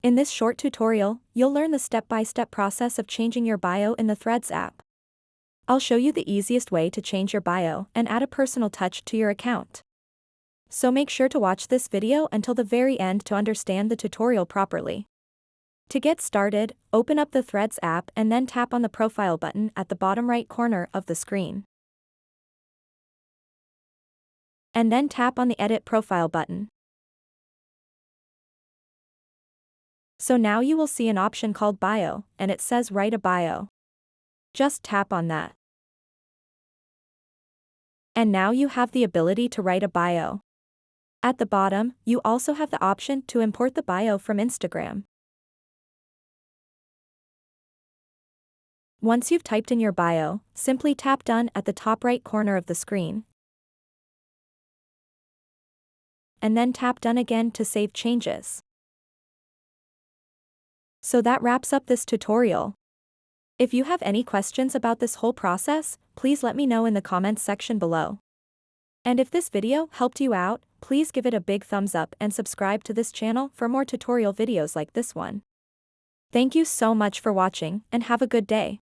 In this short tutorial, you'll learn the step-by-step process of changing your bio in the Threads app. I'll show you the easiest way to change your bio and add a personal touch to your account. So make sure to watch this video until the very end to understand the tutorial properly. To get started, open up the Threads app and then tap on the profile button at the bottom right corner of the screen. And then tap on the Edit Profile button. So now you will see an option called Bio, and it says Write a Bio. Just tap on that. And now you have the ability to write a bio. At the bottom, you also have the option to import the bio from Instagram. Once you've typed in your bio, simply tap Done at the top right corner of the screen. And then tap Done again to save changes. So that wraps up this tutorial. If you have any questions about this whole process, please let me know in the comments section below. And if this video helped you out, please give it a big thumbs up and subscribe to this channel for more tutorial videos like this one. Thank you so much for watching and have a good day.